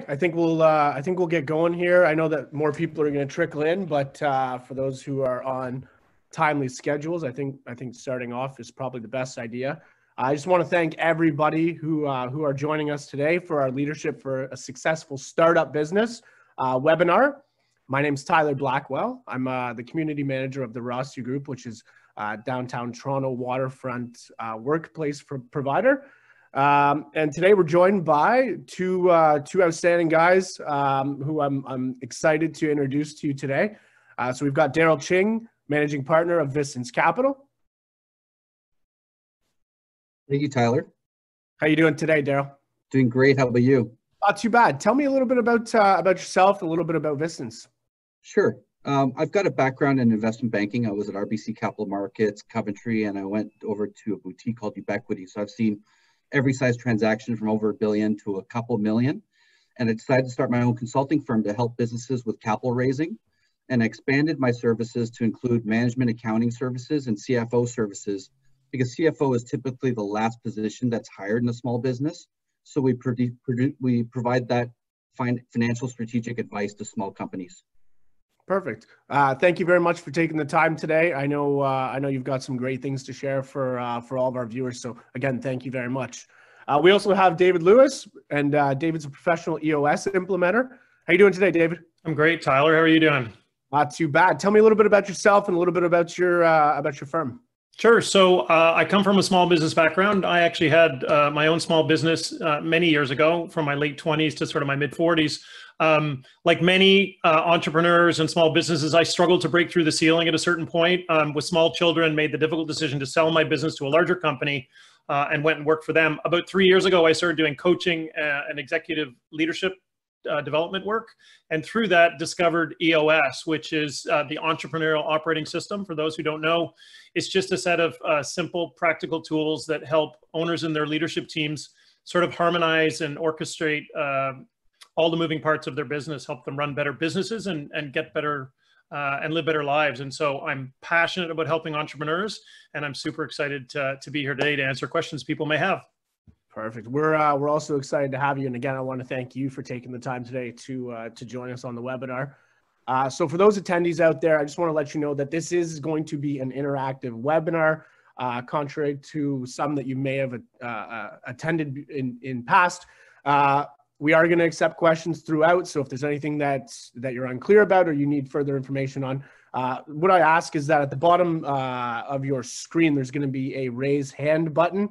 I think we'll get going here. I know that more people are going to trickle in, but for those who are on timely schedules, I think starting off is probably the best idea. I just want to thank everybody who are joining us today for our Leadership for a Successful Startup Business webinar. My name is Tyler Blackwell. I'm the community manager of the Rossi Group, which is downtown Toronto waterfront workplace provider. And today we're joined by two outstanding guys who I'm excited to introduce to you today. So we've got Daryl Ching, managing partner of Vistance Capital. Thank you, Tyler. How you doing today, Daryl? Doing great. How about you? Not too bad. Tell me a little bit about yourself, a little bit about Vistance. Sure. I've got a background in investment banking. I was at RBC Capital Markets, Coventry, and I went over to a boutique called Ubiquity. So I've seen every size transaction from over $1 billion to a couple million. And I decided to start my own consulting firm to help businesses with capital raising. And I expanded my services to include management accounting services and CFO services, because CFO is typically the last position that's hired in a small business. So we provide that financial strategic advice to small companies. Perfect. Thank you very much for taking the time today. I know you've got some great things to share for all of our viewers. So again, thank you very much. We also have David Lewis, and David's a professional EOS implementer. How you doing today, David? I'm great, Tyler. How are you doing? Not too bad. Tell me a little bit about yourself and a little bit about your firm. Sure. So I come from a small business background. I actually had my own small business many years ago, from my late 20s to sort of my mid 40s. Like many entrepreneurs and small businesses, I struggled to break through the ceiling at a certain point. With small children, made the difficult decision to sell my business to a larger company and went and worked for them. About 3 years ago, I started doing coaching and executive leadership development work, and through that discovered EOS, which is the entrepreneurial operating system. For those who don't know, it's just a set of simple, practical tools that help owners and their leadership teams sort of harmonize and orchestrate all the moving parts of their business, help them run better businesses and get better and live better lives. And so I'm passionate about helping entrepreneurs, and I'm super excited to be here today to answer questions people may have. Perfect. We're also excited to have you. And again, I want to thank you for taking the time today to join us on the webinar. So for those attendees out there, I just want to let you know that this is going to be an interactive webinar, contrary to some that you may have attended in past. We are going to accept questions throughout. So if there's anything that you're unclear about or you need further information on, what I ask is that at the bottom of your screen, there's going to be a raise hand button.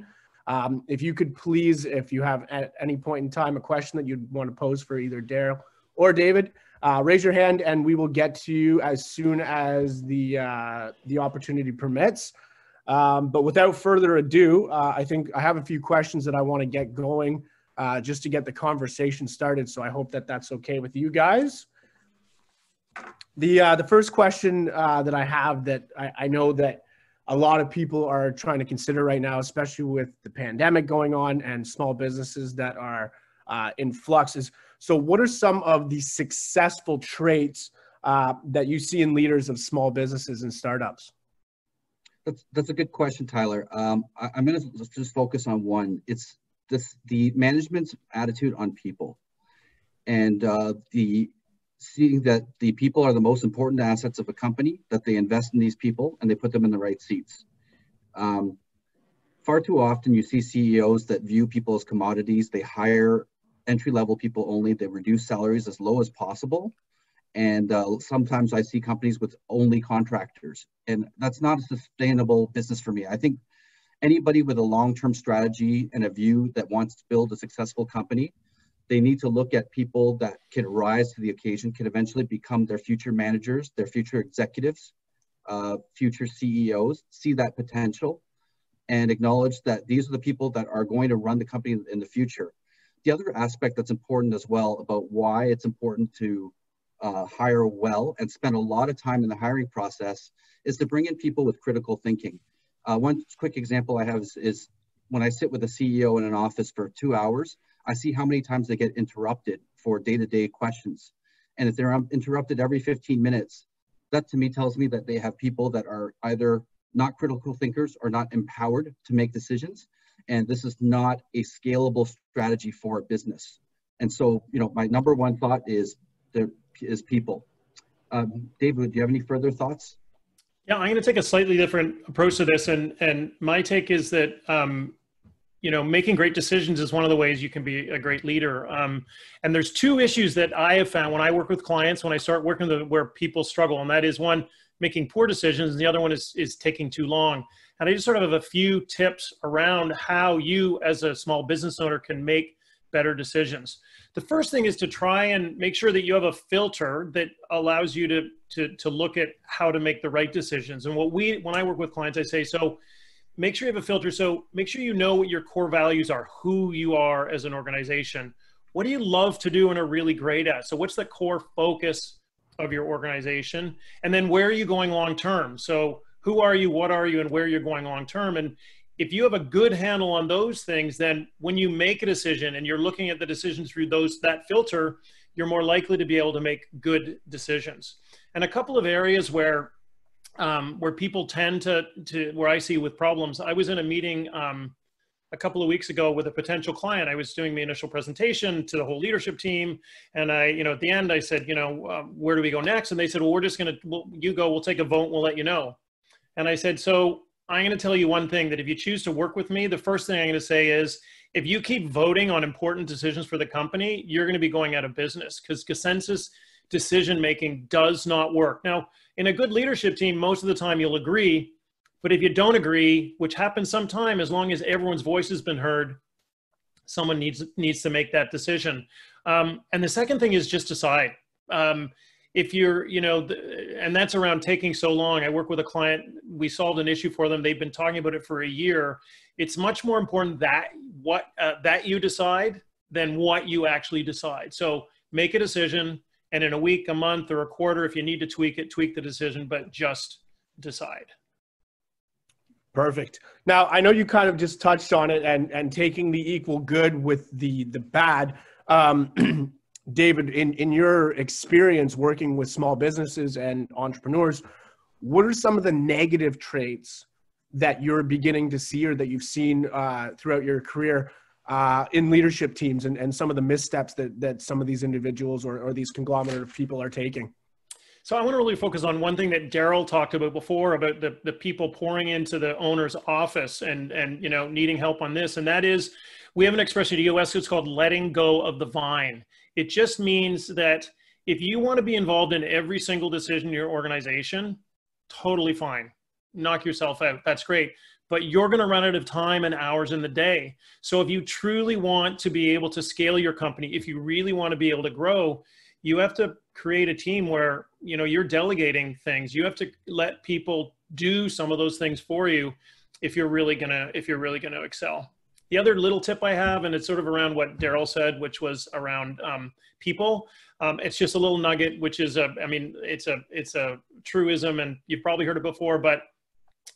If you could please, if you have at any point in time a question that you'd want to pose for either Daryl or David, raise your hand and we will get to you as soon as the opportunity permits. But without further ado, I think I have a few questions that I want to get going just to get the conversation started. So I hope that that's okay with you guys. The first question that I have that I know that a lot of people are trying to consider right now, especially with the pandemic going on and small businesses that are in flux, is, so what are some of the successful traits that you see in leaders of small businesses and startups? That's a good question, Tyler. I'm going to just focus on one. It's the management's attitude on people, and seeing that the people are the most important assets of a company, that they invest in these people and they put them in the right seats. Far too often you see CEOs that view people as commodities. They hire entry-level people only. They reduce salaries as low as possible. And sometimes I see companies with only contractors, and that's not a sustainable business for me. I think anybody with a long-term strategy and a view that wants to build a successful company, they need to look at people that can rise to the occasion, can eventually become their future managers, their future executives, future CEOs, see that potential and acknowledge that these are the people that are going to run the company in the future. The other aspect that's important as well about why it's important to hire well and spend a lot of time in the hiring process is to bring in people with critical thinking. One quick example I have is when I sit with a CEO in an office for 2 hours, I see how many times they get interrupted for day-to-day questions. And if they're interrupted every 15 minutes, that to me tells me that they have people that are either not critical thinkers or not empowered to make decisions. And this is not a scalable strategy for a business. And so, my number one thought is people. David, do you have any further thoughts? Yeah, I'm going to take a slightly different approach to this. And my take is that, making great decisions is one of the ways you can be a great leader. And there's two issues that I have found when I work with clients, when I start working where people struggle. And that is, one, making poor decisions. And the other one is taking too long. And I just sort of have a few tips around how you as a small business owner can make better decisions. The first thing is to try and make sure that you have a filter that allows you to look at how to make the right decisions. And when I work with clients, I say, so make sure you have a filter. So make sure you know what your core values are, who you are as an organization. What do you love to do and are really great at? So what's the core focus of your organization? And then where are you going long term? So who are you, what are you, and where you're going long term? And if you have a good handle on those things, then when you make a decision and you're looking at the decisions through that filter, you're more likely to be able to make good decisions. And a couple of areas where people tend to where I see with problems. I was in a meeting a couple of weeks ago with a potential client. I was doing the initial presentation to the whole leadership team. And at the end I said, where do we go next? And they said, well, we're just you go, we'll take a vote, we'll let you know. And I said, so I'm going to tell you one thing, that if you choose to work with me, the first thing I'm going to say is, if you keep voting on important decisions for the company, you're going to be going out of business, because consensus decision-making does not work. Now, in a good leadership team, most of the time you'll agree, but if you don't agree, which happens sometime, as long as everyone's voice has been heard, someone needs to make that decision. And the second thing is just decide. If you're, and that's around taking so long. I work with a client, we solved an issue for them. They've been talking about it for a year. It's much more important that you decide than what you actually decide. So make a decision, and in a week, a month, or a quarter, if you need to tweak it, tweak the decision, but just decide. Perfect. Now, I know you kind of just touched on it and taking the equal good with the bad. David, in your experience working with small businesses and entrepreneurs, what are some of the negative traits that you're beginning to see, or that you've seen throughout your career in leadership teams, and some of the missteps that some of these individuals or these conglomerate of people are taking? So I want to really focus on one thing that Daryl talked about before, about the people pouring into the owner's office and needing help on this. And that is, we have an expression in the US, it's called letting go of the vine. It just means that if you want to be involved in every single decision in your organization, totally fine. Knock yourself out. That's great. But you're going to run out of time and hours in the day. So if you truly want to be able to scale your company, if you really want to be able to grow, you have to create a team where, you're delegating things. You have to let people do some of those things for you if you're really going to excel. The other little tip I have, and it's sort of around what Daryl said, which was around people. It's just a little nugget, which is it's a truism, and you've probably heard it before, but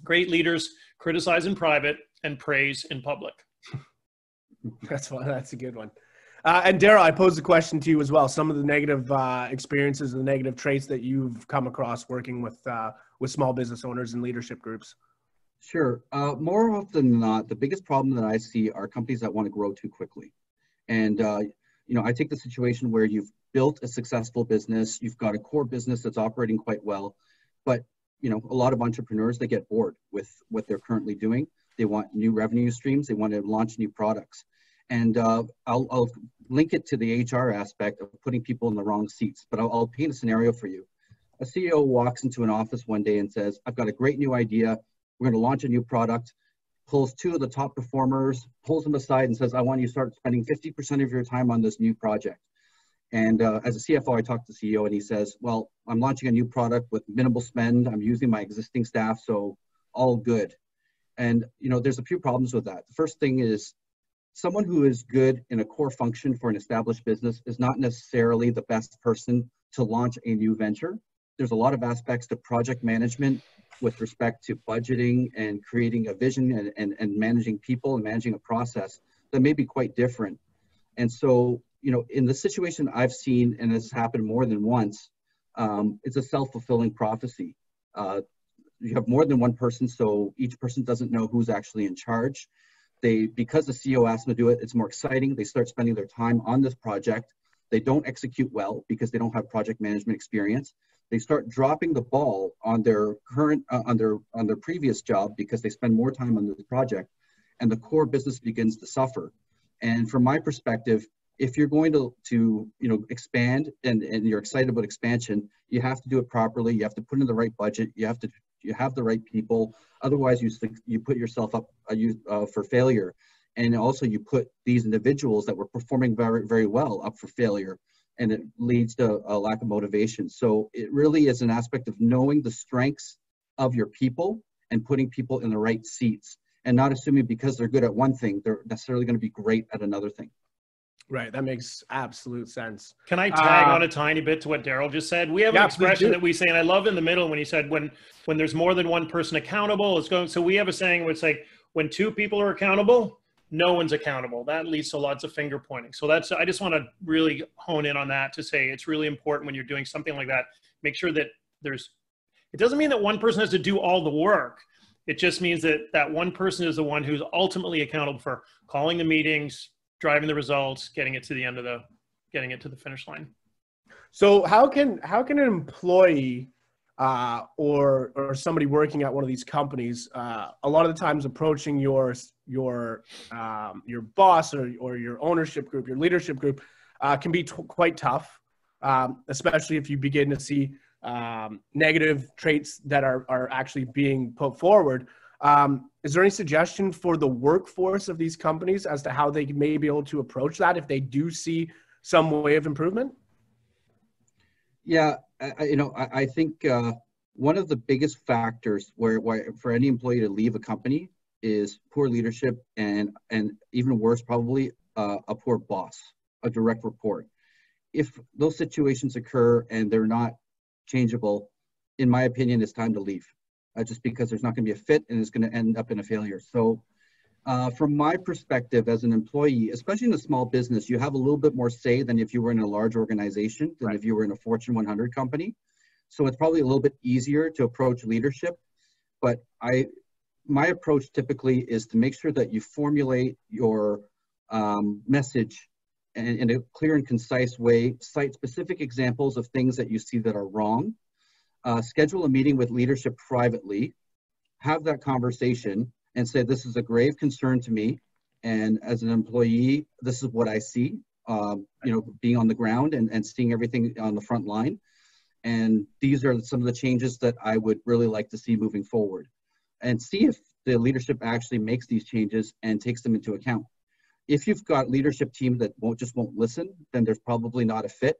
great leaders criticize in private and praise in public. That's a good one. And Daryl, I posed a question to you as well. Some of the negative experiences and the negative traits that you've come across working with small business owners and leadership groups. Sure. More often than not, the biggest problem that I see are companies that want to grow too quickly. And, I take the situation where you've built a successful business, you've got a core business that's operating quite well, but, a lot of entrepreneurs, they get bored with what they're currently doing. They want new revenue streams. They want to launch new products. And I'll link it to the HR aspect of putting people in the wrong seats, but I'll paint a scenario for you. A CEO walks into an office one day and says, I've got a great new idea. We're going to launch a new product, pulls two of the top performers, pulls them aside and says, I want you to start spending 50% of your time on this new project. And as a CFO, I talked to the CEO and he says, well, I'm launching a new product with minimal spend. I'm using my existing staff, so all good. And, there's a few problems with that. The first thing is, someone who is good in a core function for an established business is not necessarily the best person to launch a new venture. There's a lot of aspects to project management with respect to budgeting and creating a vision and managing people and managing a process that may be quite different. And so, in the situation I've seen, and it's happened more than once, it's a self-fulfilling prophecy. You have more than one person, so each person doesn't know who's actually in charge. because the CEO asked them to do it, it's more exciting. They start spending their time on this project. They don't execute well because they don't have project management experience. They start dropping the ball on their current, on their previous job because they spend more time on this project, and the core business begins to suffer. And from my perspective, if you're going to expand and you're excited about expansion, you have to do it properly. You have to put in the right budget. You have the right people. Otherwise, you put yourself up for failure. And also you put these individuals that were performing very, very well up for failure, and it leads to a lack of motivation. So it really is an aspect of knowing the strengths of your people and putting people in the right seats, and not assuming because they're good at one thing, they're necessarily going to be great at another thing. Right. That makes absolute sense. Can I tag on a tiny bit to what Daryl just said? We have an expression that we say, and I love in the middle when he said, when there's more than one person accountable, it's going. So we have a saying where it's like, when two people are accountable, no one's accountable. That leads to lots of finger pointing. So I just want to really hone in on that to say it's really important when you're doing something like that, make sure that it doesn't mean that one person has to do all the work. It just means that one person is the one who's ultimately accountable for calling the meetings, driving the results, getting it to the finish line. So how can an employee or somebody working at one of these companies, a lot of the times approaching your boss or your ownership group, your leadership group, can be quite tough, especially if you begin to see negative traits that are actually being put forward. Is there any suggestion for the workforce of these companies as to how they may be able to approach that if they do see some way of improvement? Yeah, I think one of the biggest factors for any employee to leave a company is poor leadership, and even worse, probably a poor boss, a direct report. If those situations occur and they're not changeable, in my opinion, it's time to leave. Just because there's not going to be a fit and it's going to end up in a failure. So from my perspective as an employee, especially in a small business, you have a little bit more say than if you were in a large organization, than if you were in a Fortune 100 company. So it's probably a little bit easier to approach leadership. But my approach typically is to make sure that you formulate your message in a clear and concise way, cite specific examples of things that you see that are wrong, schedule a meeting with leadership privately, have that conversation and say, this is a grave concern to me. And as an employee, this is what I see, being on the ground and seeing everything on the front line. And these are some of the changes that I would really like to see moving forward, and see if the leadership actually makes these changes and takes them into account. If you've got leadership team that won't listen, then there's probably not a fit.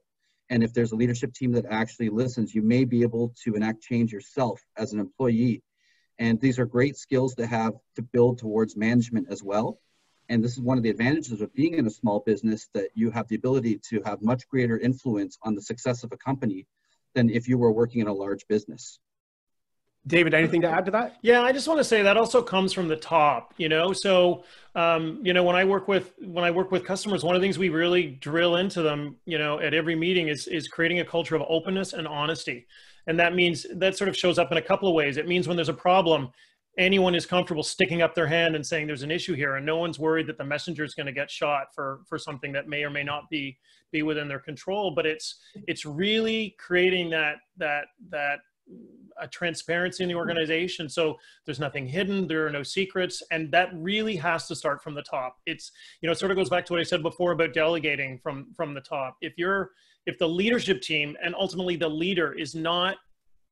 And if there's a leadership team that actually listens, you may be able to enact change yourself as an employee. And these are great skills to have to build towards management as well. And this is one of the advantages of being in a small business, that you have the ability to have much greater influence on the success of a company than if you were working in a large business. David, anything to add to that? Yeah, I just want to say that also comes from the top, So, when I work with customers, one of the things we really drill into them, at every meeting is creating a culture of openness and honesty. And that means that sort of shows up in a couple of ways. It means when there's a problem, anyone is comfortable sticking up their hand and saying there's an issue here, and no one's worried that the messenger is going to get shot for something that may or may not be within their control. But it's really creating that a transparency in the organization. So there's nothing hidden, there are no secrets. And that really has to start from the top. It's, it sort of goes back to what I said before about delegating from the top. If the leadership team and ultimately the leader is not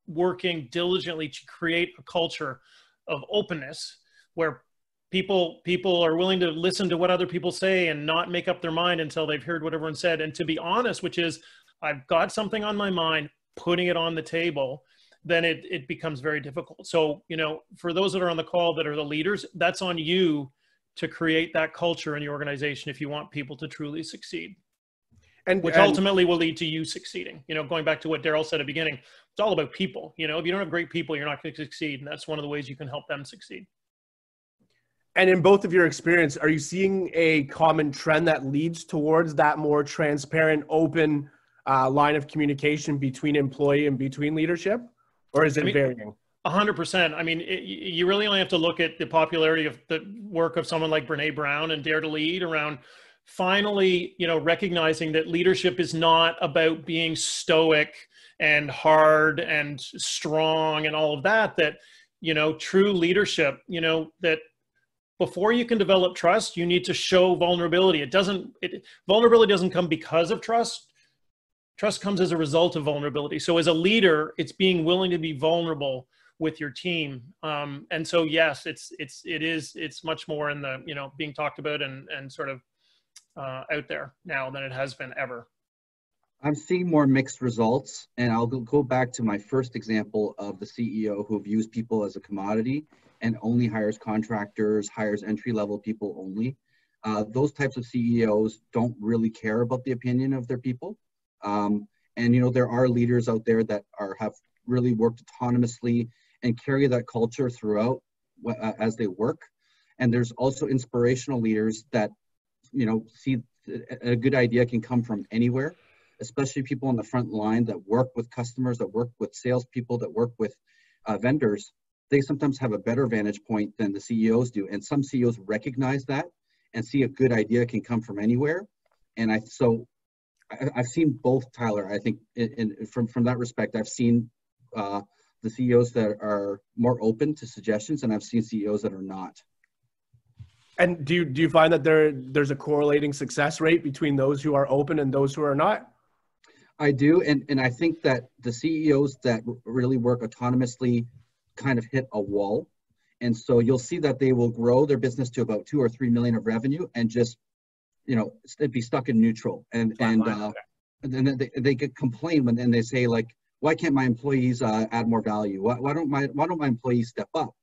working diligently to create a culture of openness where people are willing to listen to what other people say and not make up their mind until they've heard what everyone said, and to be honest, which is, I've got something on my mind, putting it on the table, then it becomes very difficult. So, for those that are on the call that are the leaders, that's on you to create that culture in your organization if you want people to truly succeed. Which ultimately will lead to you succeeding. Going back to what Daryl said at the beginning, it's all about people. If you don't have great people, you're not going to succeed. And that's one of the ways you can help them succeed. And in both of your experience, are you seeing a common trend that leads towards that more transparent, open line of communication between employee and between leadership? Or is it varying? 100%. I mean, you really only have to look at the popularity of the work of someone like Brene Brown and Dare to Lead around finally, recognizing that leadership is not about being stoic and hard and strong and all of that, true leadership, that before you can develop trust, you need to show vulnerability. Vulnerability doesn't come because of trust. Trust comes as a result of vulnerability. So as a leader, it's being willing to be vulnerable with your team. And so, yes, it's much more in the, being talked about and sort of out there now than it has been ever. I'm seeing more mixed results, and I'll go back to my first example of the CEO who views people as a commodity and only hires contractors, hires entry-level people only. Those types of CEOs don't really care about the opinion of their people. And there are leaders out there that have really worked autonomously and carry that culture throughout as they work. And there's also inspirational leaders that, see a good idea can come from anywhere, especially people on the front line that work with customers, that work with salespeople, that work with vendors. They sometimes have a better vantage point than the CEOs do. And some CEOs recognize that and see a good idea can come from anywhere. And I've seen both, Tyler. I think from that respect, I've seen the CEOs that are more open to suggestions, and I've seen CEOs that are not. And do you find that there's a correlating success rate between those who are open and those who are not? I do, and I think that the CEOs that really work autonomously kind of hit a wall, and so you'll see that they will grow their business to about 2 or 3 million of revenue and just be stuck in neutral, and then they get complain when they say, like, why can't my employees add more value? Why don't my employees step up?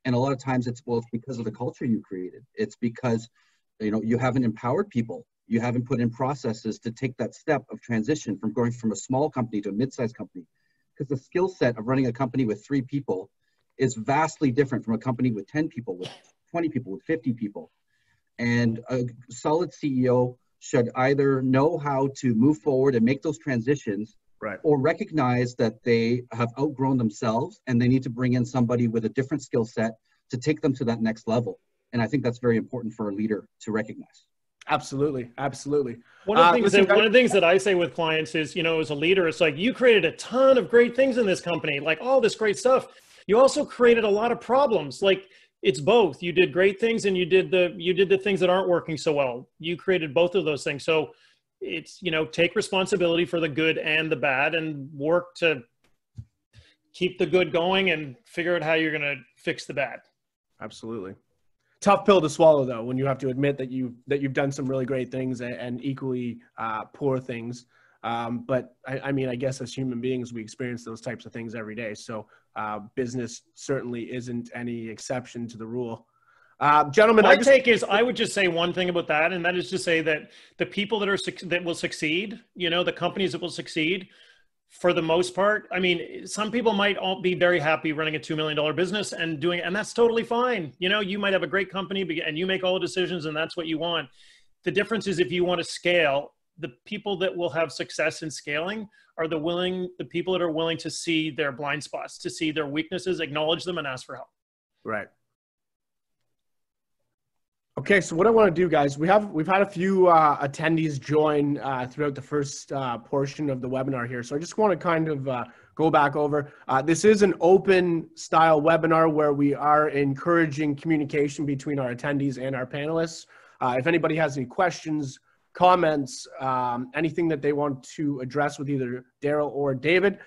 And a lot of times it's because of the culture you created. It's because you haven't empowered people. You haven't put in processes to take that step of transition from going from a small company to a mid-sized company. Because the skill set of running a company with 3 people is vastly different from a company with 10 people, with 20 people, with 50 people. And a solid CEO should either know how to move forward and make those transitions, right, or recognize that they have outgrown themselves and they need to bring in somebody with a different skill set to take them to that next level. And I think that's very important for a leader to recognize. Absolutely. Absolutely. One of the things that I say with clients is, as a leader, it's like, you created a ton of great things in this company, like all this great stuff. You also created a lot of problems. Like, it's both. You did great things and you did the things that aren't working so well. You created both of those things. So it's, take responsibility for the good and the bad and work to keep the good going and figure out how you're going to fix the bad. Absolutely. Tough pill to swallow, though, when you have to admit that you've done some really great things and equally poor things. But I mean, I guess as human beings, we experience those types of things every day. So business certainly isn't any exception to the rule. Gentlemen, I would just say one thing about that, and that is to say that the people that will succeed, the companies that will succeed, for the most part, I mean, some people might all be very happy running a $2 million business and that's totally fine. You might have a great company and you make all the decisions and that's what you want. The difference is, if you want to scale, the people that will have success in scaling are the people that are willing to see their blind spots, to see their weaknesses, acknowledge them, and ask for help. Right. Okay, so what I want to do, guys, we've had a few attendees join throughout the first portion of the webinar here. So I just want to kind of go back over. This is an open style webinar where we are encouraging communication between our attendees and our panelists. If anybody has any questions, comments, anything that they want to address with either Daryl or David,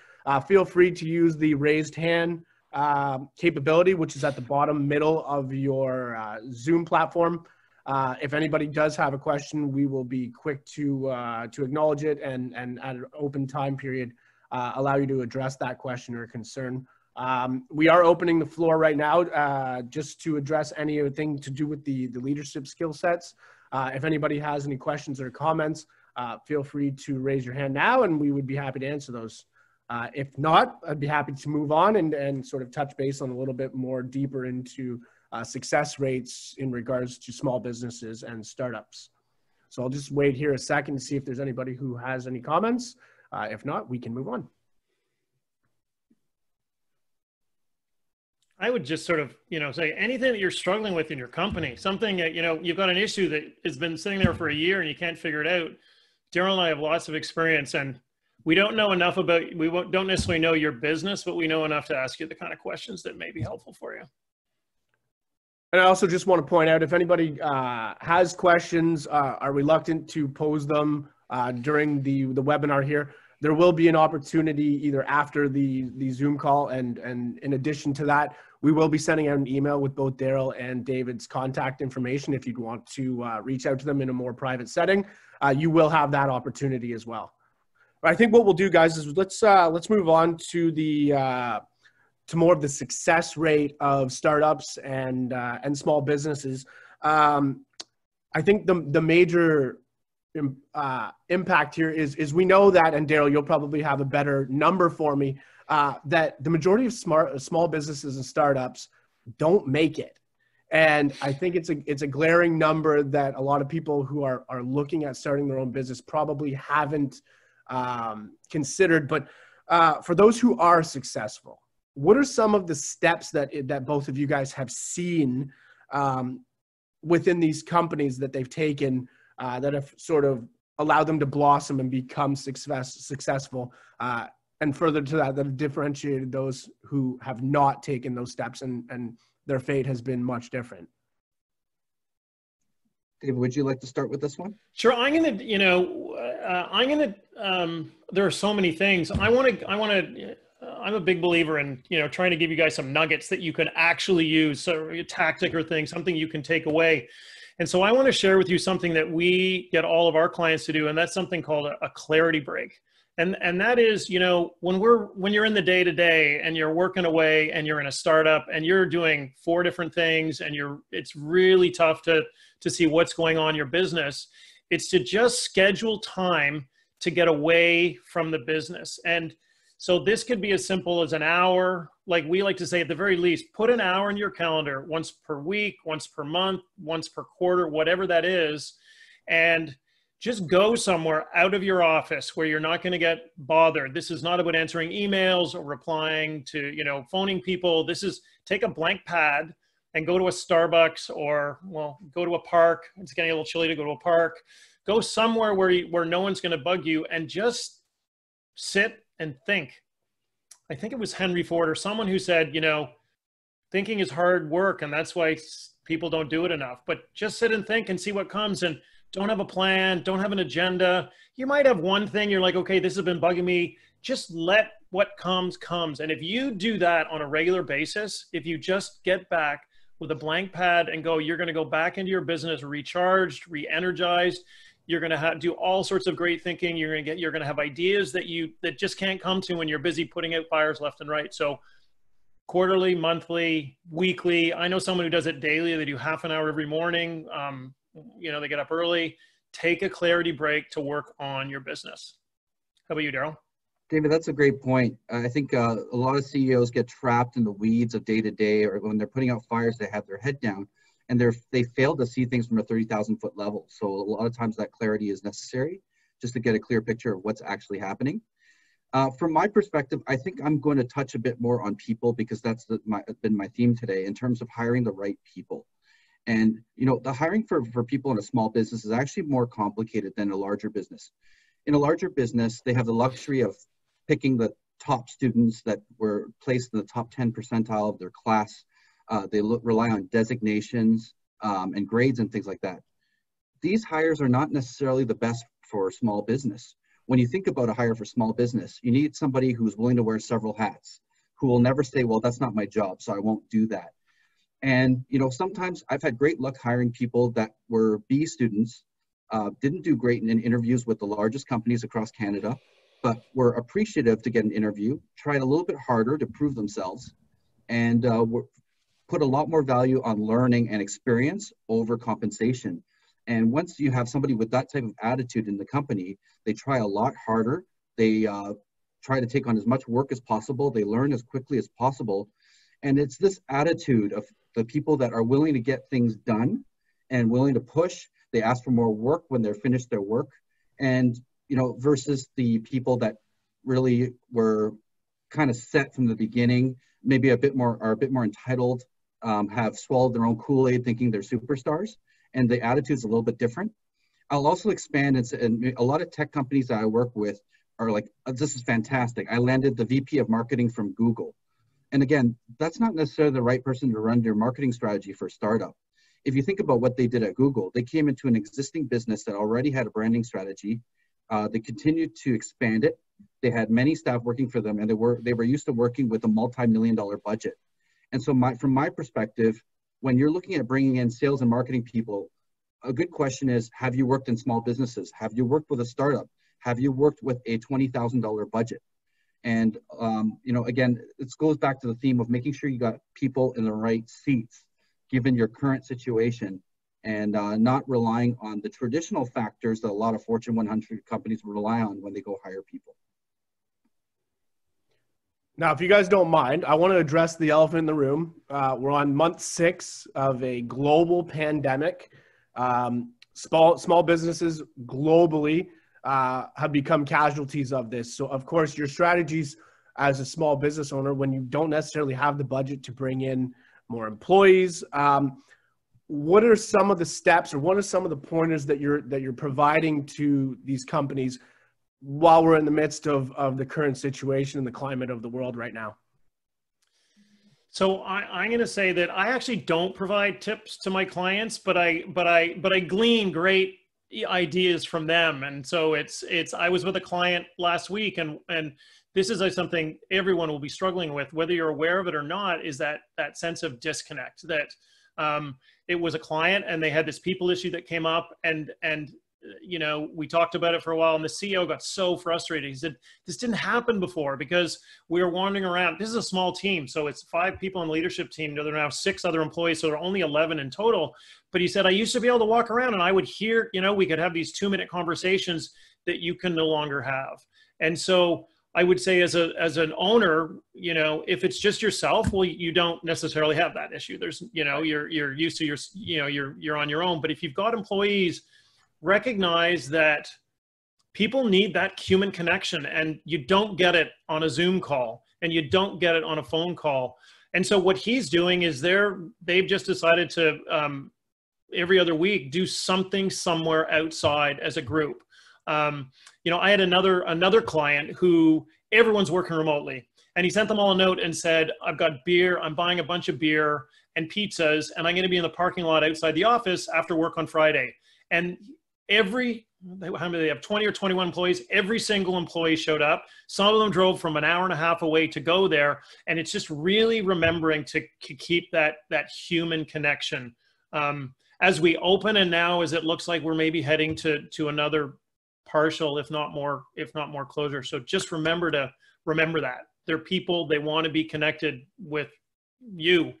feel free to use the raised hand capability, which is at the bottom middle of your Zoom platform. If anybody does have a question, we will be quick to acknowledge it and at an open time period, allow you to address that question or concern. We are opening the floor right now just to address anything to do with the leadership skill sets. If anybody has any questions or comments, feel free to raise your hand now and we would be happy to answer those. If not, I'd be happy to move on and sort of touch base on a little bit more deeper into success rates in regards to small businesses and startups. So I'll just wait here a second to see if there's anybody who has any comments. If not, we can move on. I would just sort of, say anything that you're struggling with in your company, something that, you've got an issue that has been sitting there for a year and you can't figure it out. Daryl and I have lots of experience, and we don't know enough about, don't necessarily know your business, but we know enough to ask you the kind of questions that may be helpful for you. And I also just want to point out, if anybody has questions, are reluctant to pose them during the webinar here, there will be an opportunity either after the Zoom call, and in addition to that, we will be sending out an email with both Daryl and David's contact information. If you'd want to reach out to them in a more private setting, you will have that opportunity as well. But I think what we'll do, guys, is let's move on to to more of the success rate of startups and small businesses. I think the major impact here is we know that, and Daryl, you'll probably have a better number for me, that the majority of small businesses and startups don't make it. And I think it's a glaring number that a lot of people who are looking at starting their own business probably haven't considered. But for those who are successful, what are some of the steps that both of you guys have seen within these companies that they've taken that have sort of allowed them to blossom and become successful, and further to that have differentiated those who have not taken those steps and their fate has been much different? David, would you like to start with this one? Sure. There are so many things. I'm a big believer in, trying to give you guys some nuggets that you can actually use. So a tactic or thing, something you can take away. And so I want to share with you something that we get all of our clients to do. And that's something called a clarity break. And that is, when you're in the day-to-day and you're working away and you're in a startup and you're doing 4 different things and it's really tough to see what's going on in your business, it's to just schedule time to get away from the business. And so this could be as simple as an hour. Like we like to say, at the very least, put an hour in your calendar once per week, once per month, once per quarter, whatever that is. And just go somewhere out of your office where you're not going to get bothered. This is not about answering emails or replying to, phoning people. This is take a blank pad and go to a Starbucks or, go to a park. It's getting a little chilly to go to a park. Go somewhere where no one's going to bug you and just sit and think. I think it was Henry Ford or someone who said, thinking is hard work and that's why people don't do it enough. But just sit and think and see what comes, and don't have a plan, don't have an agenda. You might have one thing you're like, okay, this has been bugging me. Just let what comes. And if you do that on a regular basis, if you just get back with a blank pad and go, you're going to go back into your business recharged, re-energized. You're going to do all sorts of great thinking. You're going to have ideas that just can't come to when you're busy putting out fires left and right. So quarterly, monthly, weekly. I know someone who does it daily. They do half an hour every morning. They get up early. Take a clarity break to work on your business. How about you, Daryl? David, that's a great point. I think a lot of CEOs get trapped in the weeds of day-to-day, or when they're putting out fires, they have their head down and they fail to see things from a 30,000-foot level. So a lot of times that clarity is necessary just to get a clear picture of what's actually happening. From my perspective, I think I'm going to touch a bit more on people because that's been my theme today in terms of hiring the right people. And, the hiring for people in a small business is actually more complicated than a larger business. In a larger business, they have the luxury of picking the top students that were placed in the top 10 percentile of their class. They rely on designations and grades and things like that. These hires are not necessarily the best for small business. When you think about a hire for small business, you need somebody who's willing to wear several hats, who will never say, well, that's not my job, so I won't do that. And, sometimes I've had great luck hiring people that were B students, didn't do great in interviews with the largest companies across Canada, but were appreciative to get an interview, tried a little bit harder to prove themselves, and put a lot more value on learning and experience over compensation. And once you have somebody with that type of attitude in the company, they try a lot harder. They try to take on as much work as possible. They learn as quickly as possible. And it's this attitude of the people that are willing to get things done and willing to push. They ask for more work when they're finished their work. And, versus the people that really were kind of set from the beginning, maybe are a bit more entitled, have swallowed their own Kool-Aid thinking they're superstars, and the attitude's a little bit different. I'll also expand, and a lot of tech companies that I work with are like, this is fantastic. I landed the VP of marketing from Google. And again, that's not necessarily the right person to run your marketing strategy for a startup. If you think about what they did at Google, they came into an existing business that already had a branding strategy. They continued to expand it. They had many staff working for them, and they were used to working with a multi-million-dollar budget. And so from my perspective, when you're looking at bringing in sales and marketing people, a good question is, have you worked in small businesses? Have you worked with a startup? Have you worked with a $20,000 budget? And, you know, again, it goes back to the theme of making sure you got people in the right seats, given your current situation, and not relying on the traditional factors that a lot of Fortune 100 companies rely on when they go hire people. Now, if you guys don't mind, I want to address the elephant in the room. We're on month 6 of a global pandemic. Small businesses globally have become casualties of this. So, of course, your strategies as a small business owner, when you don't necessarily have the budget to bring in more employees, what are some of the steps, or what are some of the pointers that you're providing to these companies while we're in the midst of the current situation and the climate of the world right now? So I'm going to say that I actually don't provide tips to my clients, but I glean great ideas from them. And so I was with a client last week, and this is something everyone will be struggling with, whether you're aware of it or not, is that sense of disconnect. That it was a client and they had this people issue that came up, and you know, we talked about it for a while, and the CEO got so frustrated. He said, this didn't happen before because we were wandering around. This is a small team. So it's 5 people in the leadership team. There are now 6 other employees. So there are only 11 in total. But he said, I used to be able to walk around and I would hear, you know, we could have these 2-minute conversations that you can no longer have. And so I would say as an owner, you know, if it's just yourself, well, you don't necessarily have that issue. There's, you know, you're used to you're on your own. But if you've got employees, recognize that people need that human connection, and you don't get it on a Zoom call, and you don't get it on a phone call. And so what he's doing is they've just decided to every other week do something somewhere outside as a group. You know, I had another client who everyone's working remotely, and he sent them all a note and said, I've got beer, I'm buying a bunch of beer and pizzas, and I'm going to be in the parking lot outside the office after work on Friday. And how many do they have? 20 or 21 employees. Every single employee showed up. Some of them drove from an hour and a half away to go there. And it's just really remembering to keep that human connection. As we open, and now as it looks like we're maybe heading to another partial, if not more closure. So just remember that. They're people, they want to be connected with you.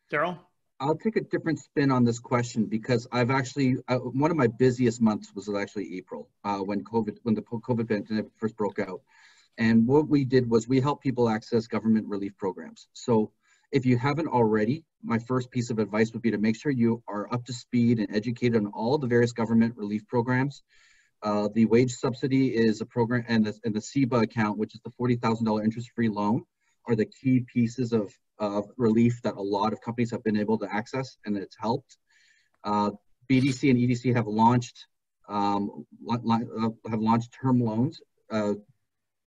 Daryl? I'll take a different spin on this question, because I've actually, one of my busiest months was actually April, when the COVID pandemic first broke out. And what we did was we helped people access government relief programs. So if you haven't already, my first piece of advice would be to make sure you are up to speed and educated on all the various government relief programs. The wage subsidy is a program, and the CEBA account, which is the $40,000 interest-free loan, are the key pieces of relief that a lot of companies have been able to access, and it's helped. BDC and EDC have launched term loans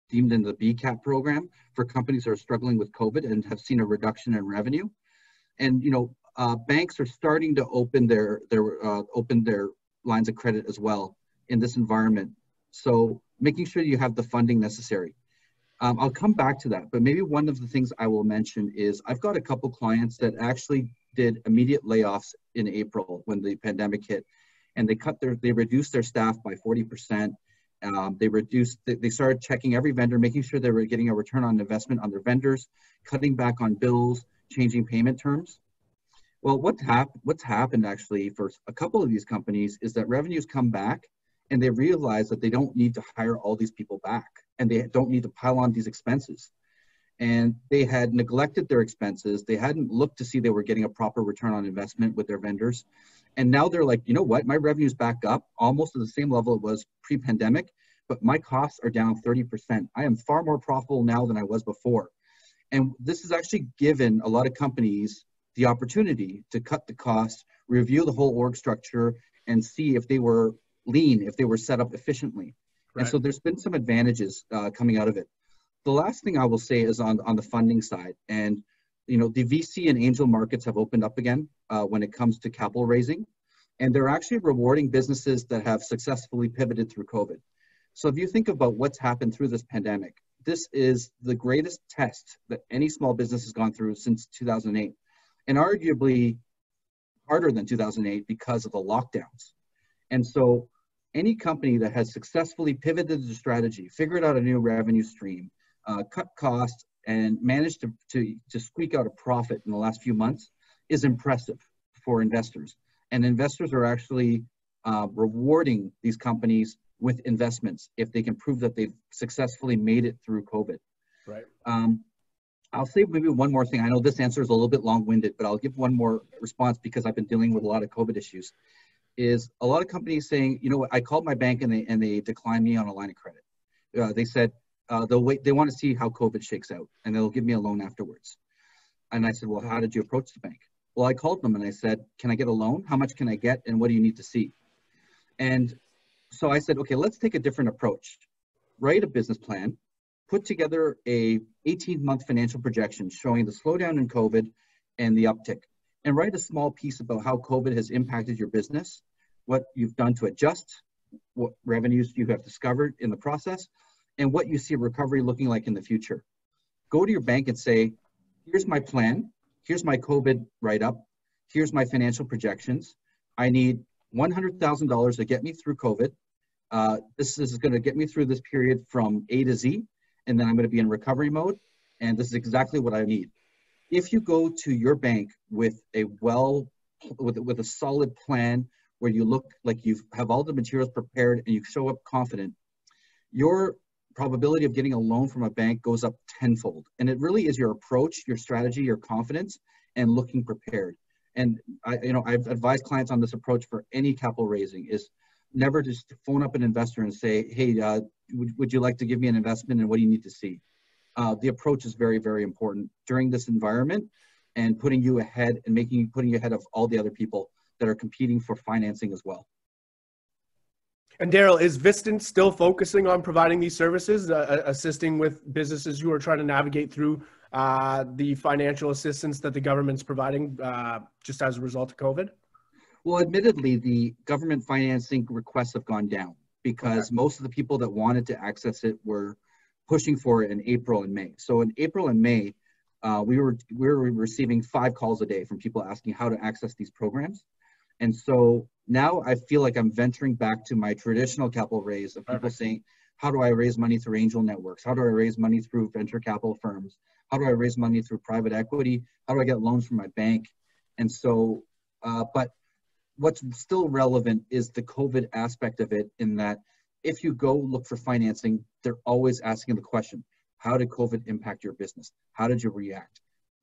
deemed in the BCAP program for companies that are struggling with COVID and have seen a reduction in revenue. And you know, banks are starting to open their lines of credit as well in this environment. So making sure you have the funding necessary. I'll come back to that, but maybe one of the things I will mention is I've got a couple clients that actually did immediate layoffs in April when the pandemic hit, and they reduced their staff by 40%. They started checking every vendor, making sure they were getting a return on investment on their vendors, cutting back on bills, changing payment terms. Well, what's happened actually for a couple of these companies is that revenues come back, and they realize that they don't need to hire all these people back, and they don't need to pile on these expenses. And they had neglected their expenses. They hadn't looked to see they were getting a proper return on investment with their vendors. And now they're like, you know what, my revenue's back up almost to the same level it was pre-pandemic, but my costs are down 30%. I am far more profitable now than I was before. And this has actually given a lot of companies the opportunity to cut the costs, review the whole org structure, and see if they were lean, if they were set up efficiently. Right. And so there's been some advantages coming out of it. The last thing I will say is on the funding side. And, you know, the VC and angel markets have opened up again when it comes to capital raising. And they're actually rewarding businesses that have successfully pivoted through COVID. So if you think about what's happened through this pandemic, this is the greatest test that any small business has gone through since 2008, and arguably harder than 2008 because of the lockdowns. And so any company that has successfully pivoted the strategy, figured out a new revenue stream, cut costs, and managed to squeak out a profit in the last few months is impressive for investors. And investors are actually rewarding these companies with investments if they can prove that they've successfully made it through COVID. Right. I'll say maybe one more thing. I know this answer is a little bit long-winded, but I'll give one more response because I've been dealing with a lot of COVID issues. Is a lot of companies saying, you know what, I called my bank and they declined me on a line of credit. They said they want to see how COVID shakes out and they'll give me a loan afterwards. And I said, well, how did you approach the bank? Well, I called them and I said, can I get a loan? How much can I get? And what do you need to see? And so I said, okay, let's take a different approach. Write a business plan, put together a 18-month financial projection showing the slowdown in COVID and the uptick, and write a small piece about how COVID has impacted your business, what you've done to adjust, what revenues you have discovered in the process, and what you see recovery looking like in the future. Go to your bank and say, here's my plan, here's my COVID write-up, here's my financial projections. I need $100,000 to get me through COVID. This is going to get me through this period from A to Z, and then I'm going to be in recovery mode, and this is exactly what I need. If you go to your bank with a with a solid plan where you look like you have all the materials prepared and you show up confident, your probability of getting a loan from a bank goes up tenfold. And it really is your approach, your strategy, your confidence, and looking prepared. And I've advised clients on this approach for any capital raising is never just phone up an investor and say, hey, would you like to give me an investment and what do you need to see? The approach is very, very important during this environment and putting you ahead and putting you ahead of all the other people that are competing for financing as well. And Daryl, is Vistant still focusing on providing these services, assisting with businesses who are trying to navigate through the financial assistance that the government's providing just as a result of COVID? Well, admittedly, the government financing requests have gone down because most of the people that wanted to access it were pushing for it in April and May. So in April and May, we were receiving 5 calls a day from people asking how to access these programs. And so now I feel like I'm venturing back to my traditional capital raise of people saying, how do I raise money through angel networks? How do I raise money through venture capital firms? How do I raise money through private equity? How do I get loans from my bank? And so, but what's still relevant is the COVID aspect of it, in that if you go look for financing, they're always asking the question, how did COVID impact your business? How did you react?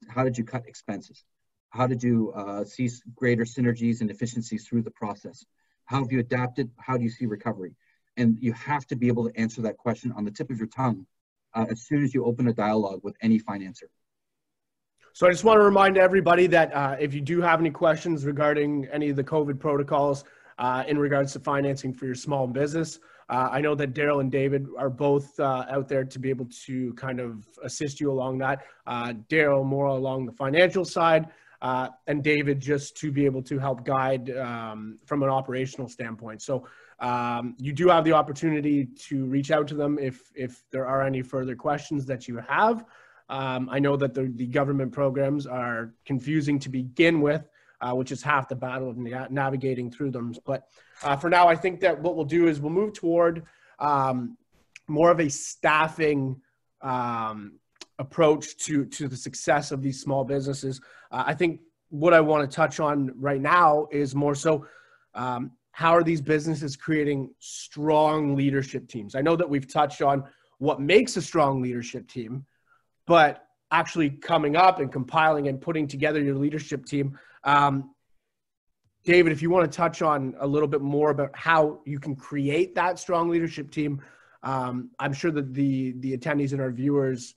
How did you cut expenses? How did you see greater synergies and efficiencies through the process? How have you adapted? How do you see recovery? And you have to be able to answer that question on the tip of your tongue as soon as you open a dialogue with any financer. So I just want to remind everybody that if you do have any questions regarding any of the COVID protocols in regards to financing for your small business, I know that Daryl and David are both out there to be able to kind of assist you along that. Daryl more along the financial side, and David just to be able to help guide from an operational standpoint. So you do have the opportunity to reach out to them if there are any further questions that you have. I know that the government programs are confusing to begin with, which is half the battle of navigating through them. But for now, I think that what we'll do is we'll move toward more of a staffing approach to the success of these small businesses. I think what I want to touch on right now is more so how are these businesses creating strong leadership teams? I know that we've touched on what makes a strong leadership team, but actually coming up and compiling and putting together your leadership team. David, if you want to touch on a little bit more about how you can create that strong leadership team, I'm sure that the attendees and our viewers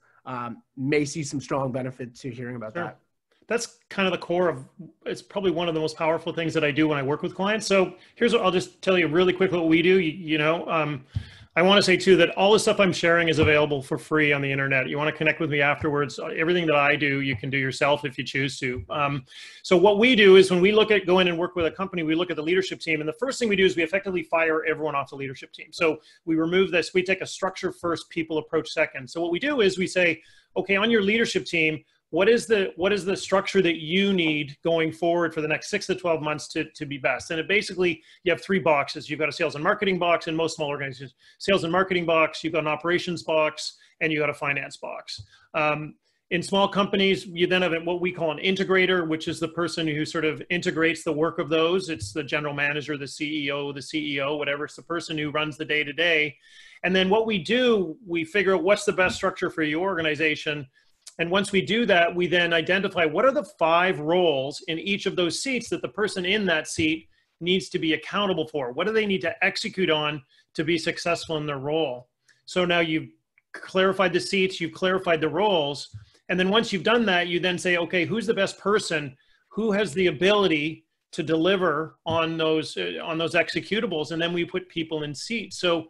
may see some strong benefit to hearing about that. That's kind of the core of, it's probably one of the most powerful things that I do when I work with clients. So here's what I'll just tell you really quick what we do. I want to say too that all the stuff I'm sharing is available for free on the internet. You want to connect with me afterwards. Everything that I do, you can do yourself if you choose to. So what we do is when we go in and work with a company, we look at the leadership team. And the first thing we do is we effectively fire everyone off the leadership team. So we remove this, we take a structure first, people approach second. So what we do is we say, okay, on your leadership team, what is the structure that you need going forward for the next 6 to 12 months to be best? And it basically, you have 3 boxes. You've got a sales and marketing box in most small organizations, sales and marketing box, you've got an operations box, and you got a finance box. In small companies, you then have what we call an integrator, which is the person who sort of integrates the work of those. It's the general manager, the CEO, whatever. It's the person who runs the day-to-day. And then what we do, we figure out what's the best structure for your organization. And once we do that, we then identify what are the 5 roles in each of those seats that the person in that seat needs to be accountable for. What do they need to execute on to be successful in their role? So now you've clarified the seats, you've clarified the roles. And then once you've done that, you then say, okay, who's the best person? Who has the ability to deliver on those executables? And then we put people in seats. So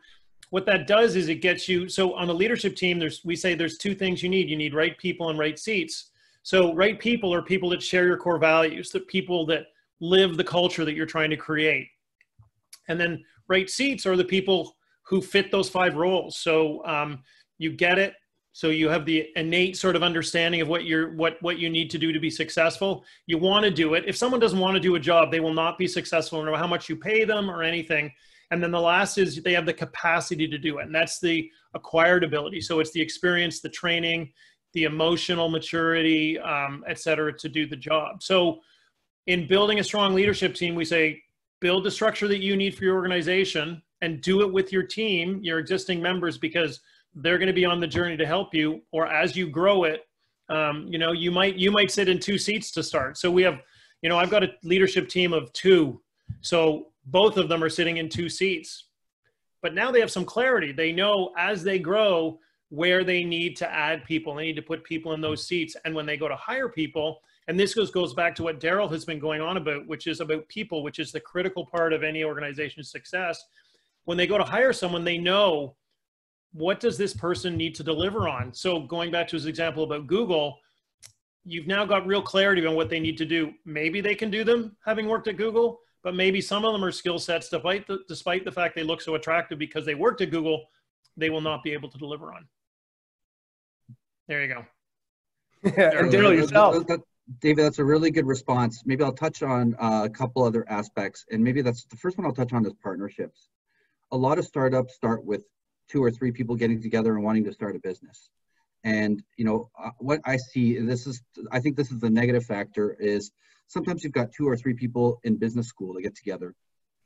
what that does is it gets you, so on the leadership team, we say there's 2 things you need. You need right people and right seats. So right people are people that share your core values, the people that live the culture that you're trying to create. And then right seats are the people who fit those 5 roles. So you get it. So you have the innate sort of understanding of what you need to do to be successful. You want to do it. If someone doesn't want to do a job, they will not be successful no matter how much you pay them or anything. And then the last is they have the capacity to do it. And that's the acquired ability. So it's the experience, the training, the emotional maturity, et cetera, to do the job. So in building a strong leadership team, we say, build the structure that you need for your organization and do it with your team, your existing members, because they're going to be on the journey to help you. Or as you grow it, you might sit in 2 seats to start. So we have, I've got a leadership team of 2. So both of them are sitting in 2 seats, but now they have some clarity. They know as they grow where they need to add people. They need to put people in those seats. And when they go to hire people, and this goes back to what Daryl has been going on about, which is about people, which is the critical part of any organization's success. When they go to hire someone, they know, what does this person need to deliver on? So going back to his example about Google, you've now got real clarity on what they need to do. Maybe they can do them having worked at Google, but maybe some of them are skill sets, despite the fact they look so attractive because they worked at Google, they will not be able to deliver on. There you go. And Daryl, yourself. David, that's a really good response. Maybe I'll touch on a couple other aspects. And maybe that's the first one I'll touch on is partnerships. A lot of startups start with 2 or 3 people getting together and wanting to start a business. And, what I see, I think this is the negative factor, is sometimes you've got 2 or 3 people in business school that get together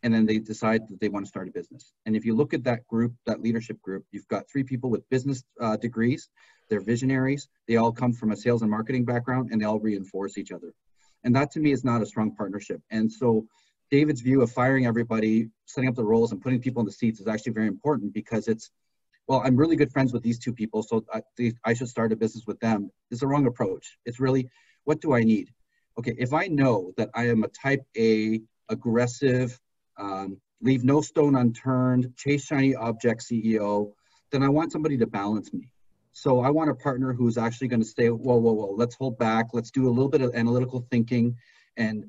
and then they decide that they want to start a business. And if you look at that group, that leadership group, you've got 3 people with business degrees. They're visionaries. They all come from a sales and marketing background and they all reinforce each other. And that to me is not a strong partnership. And so David's view of firing everybody, setting up the roles and putting people in the seats is actually very important, because well, I'm really good friends with these 2 people, so I should start a business with them. It's the wrong approach. It's really, what do I need? Okay, if I know that I am a type A, aggressive, leave no stone unturned, chase shiny object CEO, then I want somebody to balance me. So I want a partner who's actually going to say, whoa, let's hold back. Let's do a little bit of analytical thinking and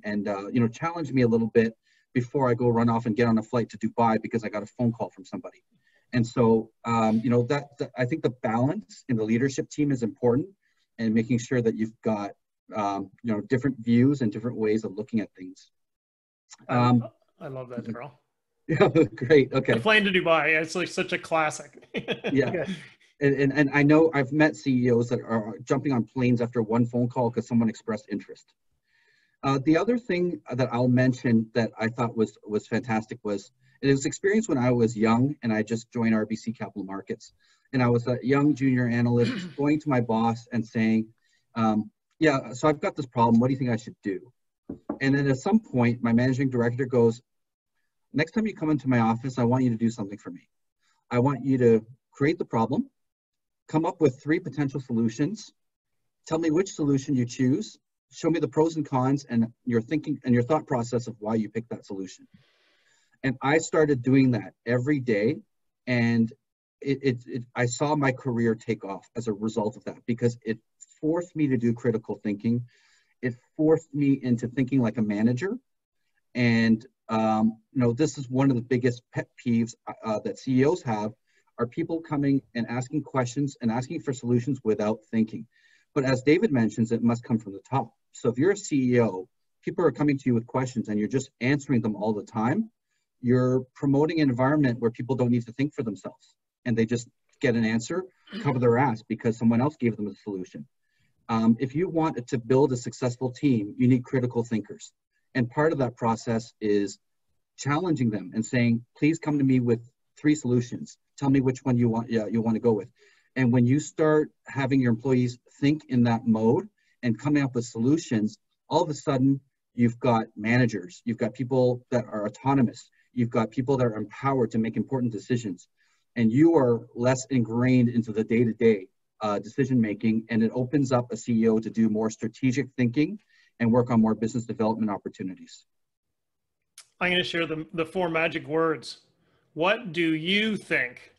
challenge me a little bit before I go run off and get on a flight to Dubai because I got a phone call from somebody. And so, I think the balance in the leadership team is important, and making sure that you've got, different views and different ways of looking at things. I love that, Daryl. Yeah, great. Okay. The plane to Dubai, it's like such a classic. Yeah. And I know I've met CEOs that are jumping on planes after 1 phone call because someone expressed interest. The other thing that I'll mention that I thought was fantastic was, it was experience when I was young and I just joined RBC Capital Markets. And I was a young junior analyst going to my boss and saying, so I've got this problem. What do you think I should do? And then at some point, my managing director goes, next time you come into my office, I want you to do something for me. I want you to create the problem, come up with 3 potential solutions, tell me which solution you choose, show me the pros and cons and your thinking and your thought process of why you picked that solution. And I started doing that every day, and I saw my career take off as a result of that, because it forced me to do critical thinking. It forced me into thinking like a manager. And this is one of the biggest pet peeves that CEOs have, are people coming and asking questions and asking for solutions without thinking. But as David mentions, it must come from the top. So if you're a CEO, people are coming to you with questions and you're just answering them all the time, you're promoting an environment where people don't need to think for themselves, and they just get an answer, cover their ass because someone else gave them a solution. If you want to build a successful team, you need critical thinkers. And part of that process is challenging them and saying, please come to me with 3 solutions. Tell me which one you want to go with. And when you start having your employees think in that mode and coming up with solutions, all of a sudden you've got managers, you've got people that are autonomous, you've got people that are empowered to make important decisions, and you are less ingrained into the day-to-day decision making, and it opens up a CEO to do more strategic thinking and work on more business development opportunities. I'm going to share the 4 magic words. What do you think?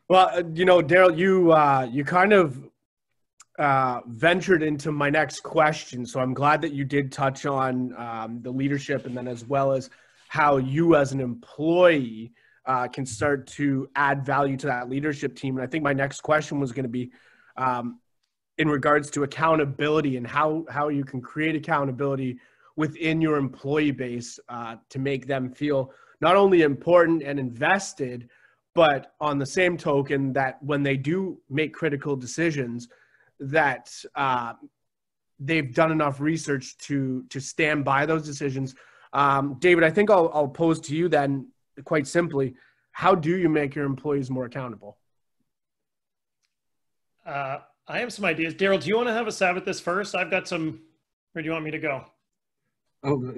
Well, Daryl, you kind of ventured into my next question. So I'm glad that you did touch on the leadership, and then as well as how you as an employee can start to add value to that leadership team. And I think my next question was going to be in regards to accountability and how you can create accountability within your employee base to make them feel not only important and invested, but on the same token that when they do make critical decisions, that they've done enough research to stand by those decisions. David, I think I'll pose to you then, quite simply, how do you make your employees more accountable? I have some ideas. Daryl, do you want to have a stab at this first? I've got some, or do you want me to go? Oh,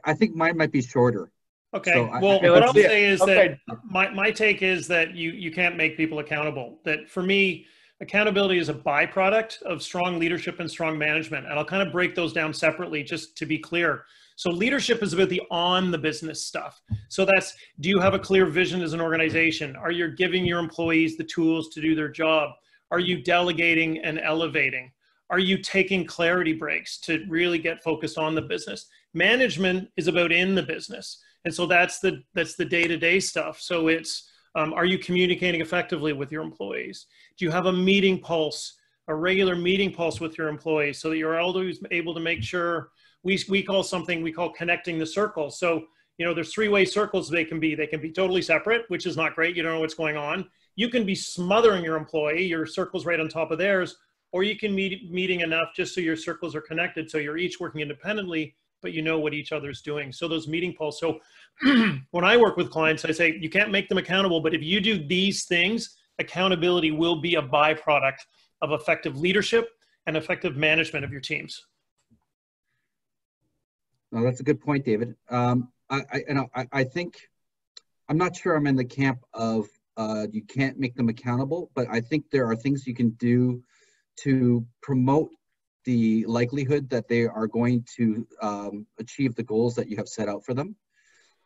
I think mine might be shorter. Okay. So what I'll say is that my take is that you can't make people accountable. That for me, accountability is a byproduct of strong leadership and strong management. And I'll kind of break those down separately just to be clear. So leadership is about the on the business stuff. So that's, do you have a clear vision as an organization? Are you giving your employees the tools to do their job? Are you delegating and elevating? Are you taking clarity breaks to really get focused on the business? Management is about in the business. And so that's the day-to-day stuff. So it's, are you communicating effectively with your employees? Do you have a meeting pulse, a regular meeting pulse with your employees so that you're always able to make sure we call connecting the circles. So, there's 3-way circles they can be. They can be totally separate, which is not great. You don't know what's going on. You can be smothering your employee, your circle's right on top of theirs, or you can meeting enough just so your circles are connected. So you're each working independently, but you know what each other's doing. So those meeting pulse. So when I work with clients, I say, you can't make them accountable, but if you do these things, accountability will be a byproduct of effective leadership and effective management of your teams. No, that's a good point, David. I think, I'm not sure I'm in the camp of you can't make them accountable, but I think there are things you can do to promote the likelihood that they are going to achieve the goals that you have set out for them.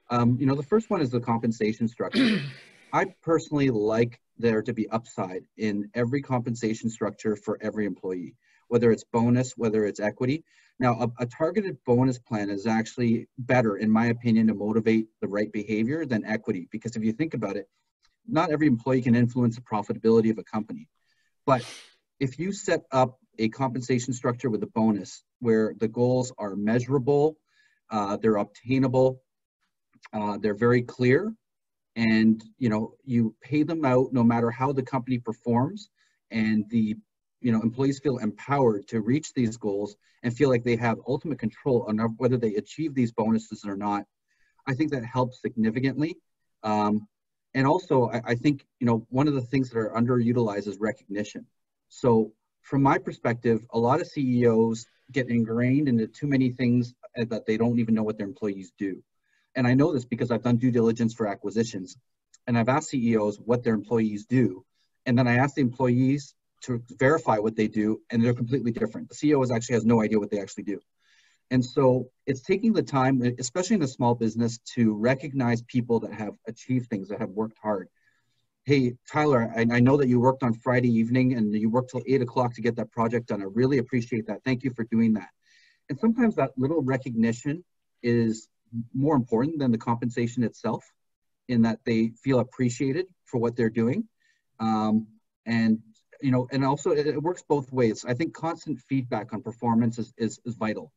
The first one is the compensation structure. I personally like there to be upside in every compensation structure for every employee, whether it's bonus, whether it's equity. Now, a targeted bonus plan is actually better, in my opinion, to motivate the right behavior than equity, because if you think about it, not every employee can influence the profitability of a company. But if you set up a compensation structure with a bonus where the goals are measurable, they're obtainable, they're very clear, and you pay them out no matter how the company performs, and the employees feel empowered to reach these goals and feel like they have ultimate control on whether they achieve these bonuses or not. I think that helps significantly. And also, I think, one of the things that are underutilized is recognition. So from my perspective, a lot of CEOs get ingrained into too many things that they don't even know what their employees do. And I know this because I've done due diligence for acquisitions, and I've asked CEOs what their employees do. And then I asked the employees to verify what they do, and they're completely different. The CEO actually has no idea what they actually do. And so it's taking the time, especially in a small business, to recognize people that have achieved things, that have worked hard. Hey, Tyler, I know that you worked on Friday evening and you worked till 8 o'clock to get that project done. I really appreciate that. Thank you for doing that. And sometimes that little recognition is more important than the compensation itself, in that they feel appreciated for what they're doing. And also it works both ways. I think constant feedback on performance is vital.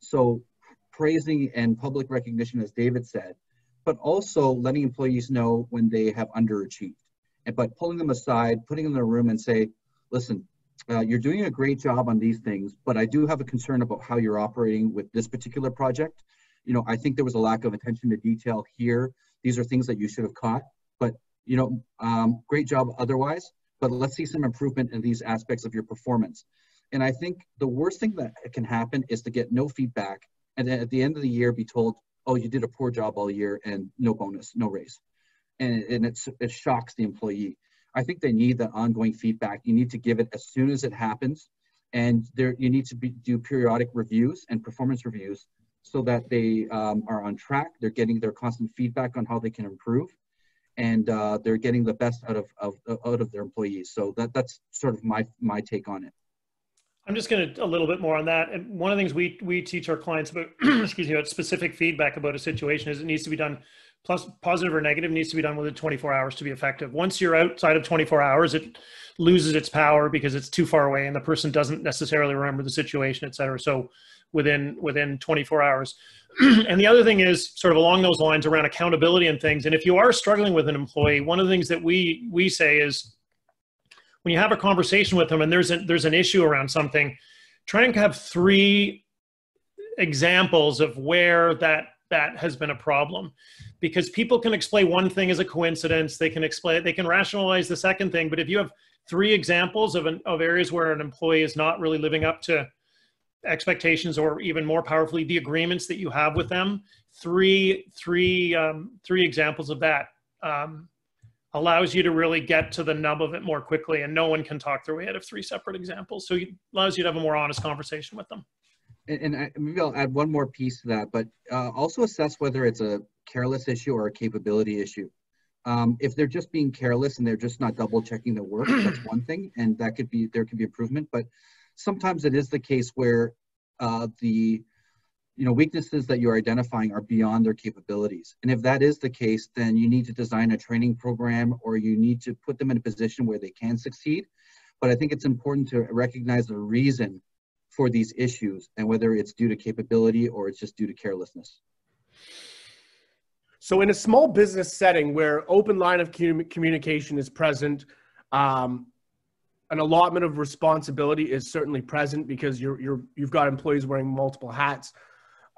So praising and public recognition, as David said, but also letting employees know when they have underachieved. But pulling them aside, putting them in a room and say, listen, you're doing a great job on these things, but I do have a concern about how you're operating with this particular project. I think there was a lack of attention to detail here. These are things that you should have caught, but great job otherwise, but let's see some improvement in these aspects of your performance. And I think the worst thing that can happen is to get no feedback, and then at the end of the year be told, oh, you did a poor job all year and no bonus, no raise. And it shocks the employee. I think they need that ongoing feedback. You need to give it as soon as it happens. And you need to do periodic reviews and performance reviews so that they are on track. They're getting their constant feedback on how they can improve. And they're getting the best out of their employees. So that's sort of my take on it. I'm just going to a little bit more on that. And one of the things we teach our clients about, excuse me, about specific feedback about a situation is it needs to be done, plus positive or negative, needs to be done within 24 hours to be effective. Once you're outside of 24 hours, it loses its power because it's too far away and the person doesn't necessarily remember the situation, et cetera. So within 24 hours. And the other thing is sort of along those lines around accountability and things. And if you are struggling with an employee, one of the things that we say is, when you have a conversation with them and there's an issue around something, try and have 3 examples of where that has been a problem, because people can explain one thing as a coincidence. They can rationalize the second thing. But if you have 3 examples of areas where an employee is not really living up to expectations, or even more powerfully, the agreements that you have with them, three examples of that, allows you to really get to the nub of it more quickly, and no one can talk their way out of 3 separate examples. So it allows you to have a more honest conversation with them. And maybe I'll add one more piece to that, but also assess whether it's a careless issue or a capability issue. If they're just being careless and they're just not double checking their work, that's one thing, and there could be improvement. But sometimes it is the case where the weaknesses that you're identifying are beyond their capabilities. And if that is the case, then you need to design a training program, or you need to put them in a position where they can succeed. But I think it's important to recognize the reason for these issues, and whether it's due to capability or it's just due to carelessness. So in a small business setting where open line of communication is present, an allotment of responsibility is certainly present because you've got employees wearing multiple hats.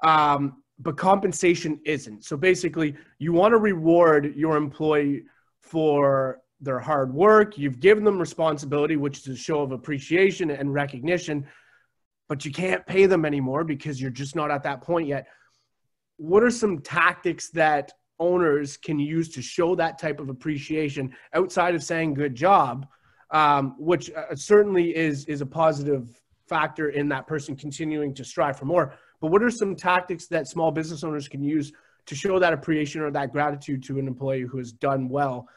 But compensation isn't. So basically, you want to reward your employee for their hard work. You've given them responsibility, which is a show of appreciation and recognition, but you can't pay them anymore because you're just not at that point yet. What are some tactics that owners can use to show that type of appreciation outside of saying good job, which certainly is a positive factor in that person continuing to strive for more? But what are some tactics that small business owners can use to show that appreciation or that gratitude to an employee who has done well,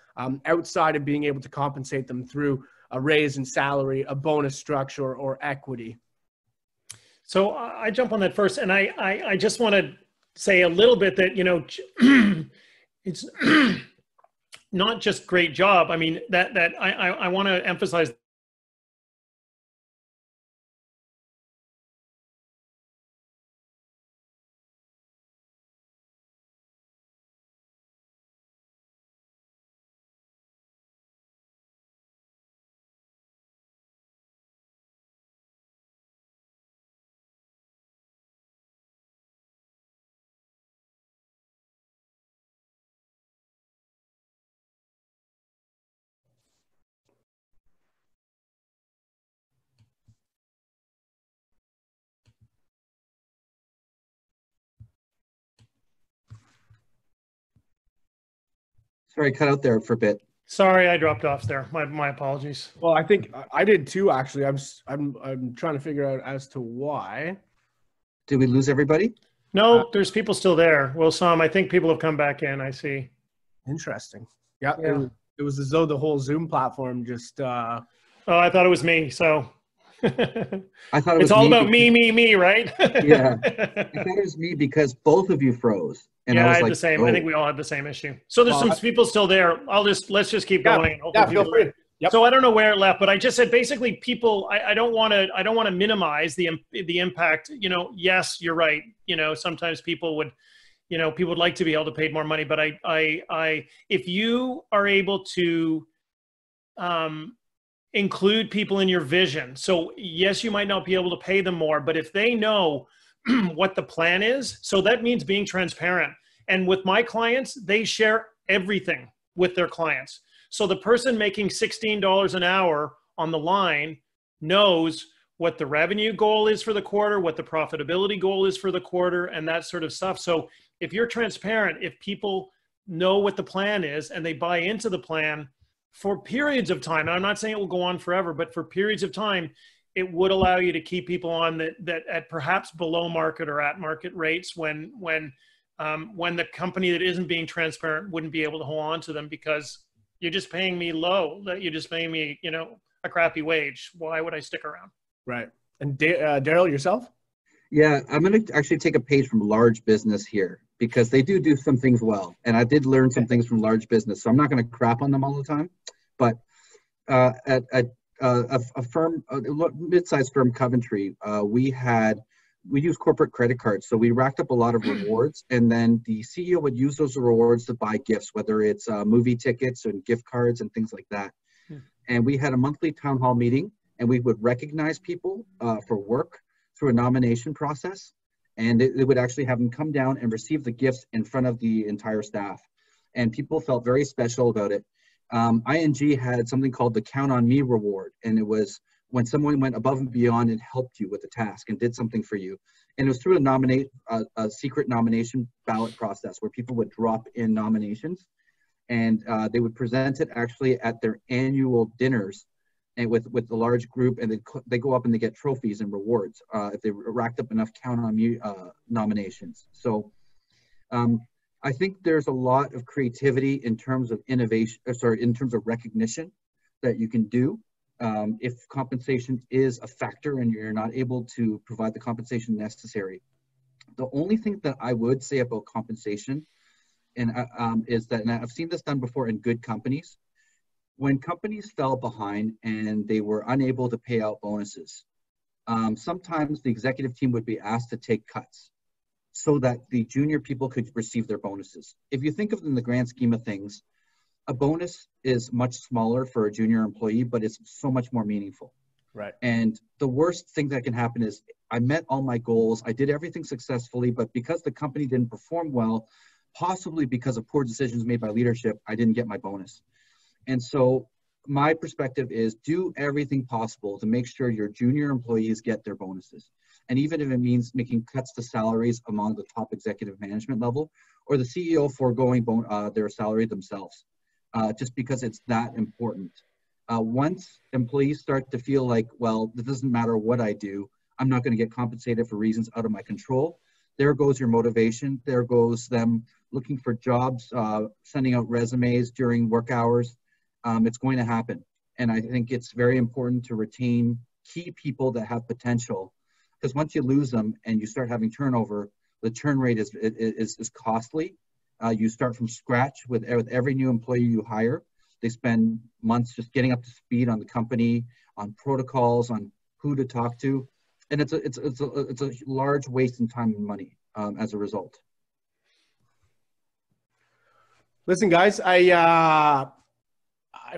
outside of being able to compensate them through a raise in salary, a bonus structure, or equity? So I jump on that first, and I just want to say a little bit that, it's not just great job. I mean, that I want to emphasize Sorry, cut out there for a bit. Sorry, I dropped off there. My apologies. Well, I think I did too. Actually, I'm trying to figure out as to why. Did we lose everybody? No, there's people still there. Well, some. I think people have come back in. I see. Interesting. Yeah, Yeah. It was as though the whole Zoom platform just. Oh, I thought it was me. So. I thought it was it's all me about me, right? Yeah. I thought it was me because both of you froze. And yeah, I was had like, the same. oh. I think we all had the same issue. So there's some people still there. Let's just keep going. Yeah, feel free. Yep. So I don't know where it left, but I just said basically people. I don't want to minimize the impact. You know, yes, you're right. You know, sometimes people would like to be able to pay more money, but if you are able to include people in your vision. So yes, you might not be able to pay them more, but if they know what the plan is, so that means being transparent. And with my clients, they share everything with their clients. So the person making $16 an hour on the line knows what the revenue goal is for the quarter, what the profitability goal is for the quarter, and that sort of stuff. So if you're transparent, if people know what the plan is and they buy into the plan for periods of time, and I'm not saying it will go on forever, but for periods of time, it would allow you to keep people on that at perhaps below market or at market rates when the company that isn't being transparent wouldn't be able to hold on to them because you're just paying me low, you're just paying me, a crappy wage. Why would I stick around? Right. And Daryl, yourself? Yeah, I'm going to actually take a page from large business here because they do some things well. And I did learn some things from large business. So I'm not going to crap on them all the time. But at a firm, a mid-sized firm, Coventry, we use corporate credit cards. So we racked up a lot of rewards. And then the CEO would use those rewards to buy gifts, whether it's movie tickets and gift cards and things like that. And we had a monthly town hall meeting and we would recognize people for work through a nomination process. And it would actually have them come down and receive the gifts in front of the entire staff. And people felt very special about it. ING had something called the Count on Me reward. And it was when someone went above and beyond and helped you with a task and did something for you. And it was through a secret nomination ballot process where people would drop in nominations. And they would present it actually at their annual dinners and with the large group, and they go up and they get trophies and rewards if they racked up enough Count on Me nominations. So I think there's a lot of creativity in terms of innovation, in terms of recognition that you can do. If compensation is a factor and you're not able to provide the compensation necessary. The only thing that I would say about compensation is that, and I've seen this done before in good companies, when companies fell behind and they were unable to pay out bonuses, sometimes the executive team would be asked to take cuts so that the junior people could receive their bonuses. If you think of it in the grand scheme of things, a bonus is much smaller for a junior employee, but it's so much more meaningful. Right. And the worst thing that can happen is I met all my goals, I did everything successfully, but because the company didn't perform well, possibly because of poor decisions made by leadership, I didn't get my bonus. And so my perspective is do everything possible to make sure your junior employees get their bonuses. And even if it means making cuts to salaries among the top executive management level, or the CEO foregoing their salary themselves, just because it's that important. Once employees start to feel like, well, it doesn't matter what I do, I'm not going to get compensated for reasons out of my control, there goes your motivation. There goes them looking for jobs, sending out resumes during work hours. It's going to happen. And I think it's very important to retain key people that have potential, because once you lose them and you start having turnover, the churn rate is costly. You start from scratch with every new employee you hire. They spend months just getting up to speed on the company, on protocols, on who to talk to. And it's a large waste in time and money as a result. Listen, guys, I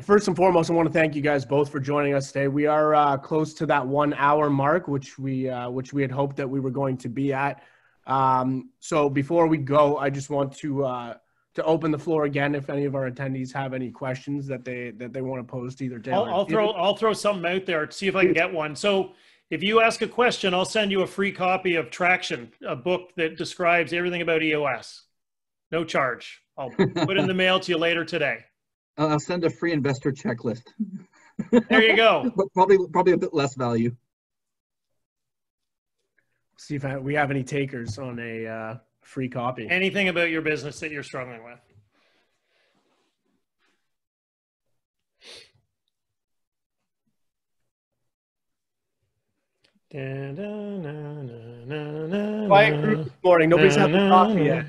first and foremost, I want to thank you guys both for joining us today. We are close to that 1 hour mark, which we had hoped that we were going to be at. So before we go, I just want to open the floor again. If any of our attendees have any questions that they want to pose to either Daryl. I'll throw something out there to see if I can get one. So if you ask a question, I'll send you a free copy of Traction, a book that describes everything about EOS. No charge. I'll put it in the mail to you later today. I'll send a free investor checklist. There you go. But probably a bit less value. See if we have any takers on a free copy. Anything about your business that you're struggling with. Quiet group this morning. Nobody's had the coffee yet.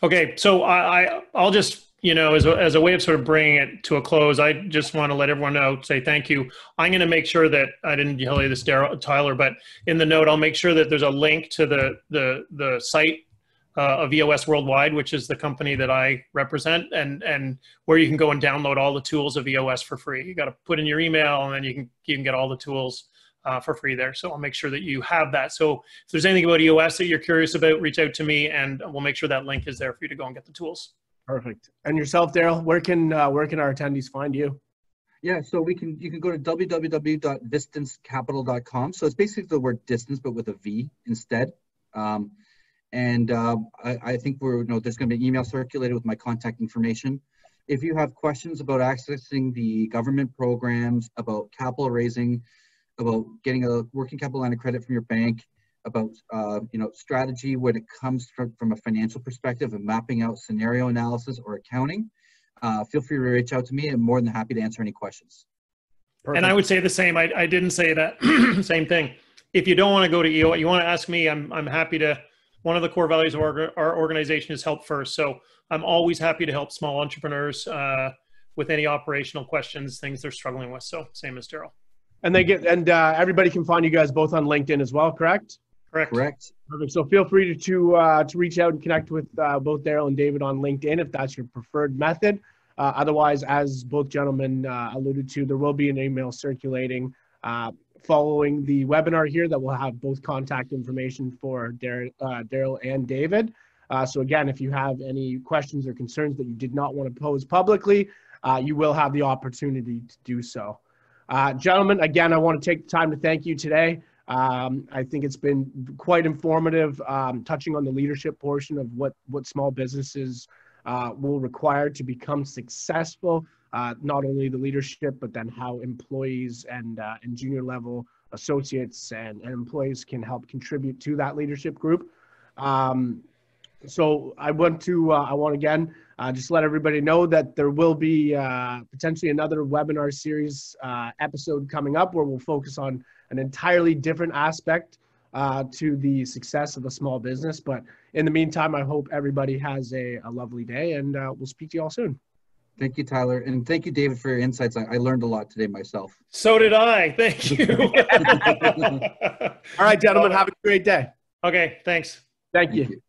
Okay, so I'll just, as a way of sort of bringing it to a close, I just want to let everyone know, say thank you. I'm going to make sure that, I didn't tell you this, Tyler, but in the note, I'll make sure that there's a link to the site of EOS Worldwide, which is the company that I represent, and where you can go and download all the tools of EOS for free. You got to put in your email, and then you can get all the tools for free there. So I'll make sure that you have that. So if there's anything about EOS that you're curious about, reach out to me, and we'll make sure that link is there for you to go and get the tools. Perfect. And yourself, Daryl, where can our attendees find you? Yeah, so you can go to www.distancecapital.com. So it's basically the word distance, but with a V instead. I think there's going to be an email circulated with my contact information. If you have questions about accessing the government programs, about capital raising, about getting a working capital line of credit from your bank, about strategy when it comes from a financial perspective and mapping out scenario analysis or accounting, feel free to reach out to me. I'm more than happy to answer any questions. Perfect. And I would say the same. I didn't say that. Same thing. If you don't want to go to EO, you want to ask me, I'm happy to. One of the core values of our organization is help first. So I'm always happy to help small entrepreneurs with any operational questions, things they're struggling with. So same as Daryl. And everybody can find you guys both on LinkedIn as well, correct? Correct. Perfect. So feel free to reach out and connect with both Daryl and David on LinkedIn if that's your preferred method. Otherwise, as both gentlemen alluded to, there will be an email circulating following the webinar here that will have both contact information for Daryl and David. So again, if you have any questions or concerns that you did not want to pose publicly, you will have the opportunity to do so. Gentlemen, again, I want to take the time to thank you today. I think it's been quite informative, touching on the leadership portion of what small businesses will require to become successful. Not only the leadership, but then how employees and junior level associates and employees can help contribute to that leadership group. So I want again just let everybody know that there will be potentially another webinar series episode coming up where we'll focus on an entirely different aspect to the success of a small business. But in the meantime, I hope everybody has a lovely day, and we'll speak to you all soon. Thank you, Tyler. And thank you, David, for your insights. I learned a lot today myself. So did I. Thank you. All right, gentlemen, have a great day. Okay, thanks. Thank you.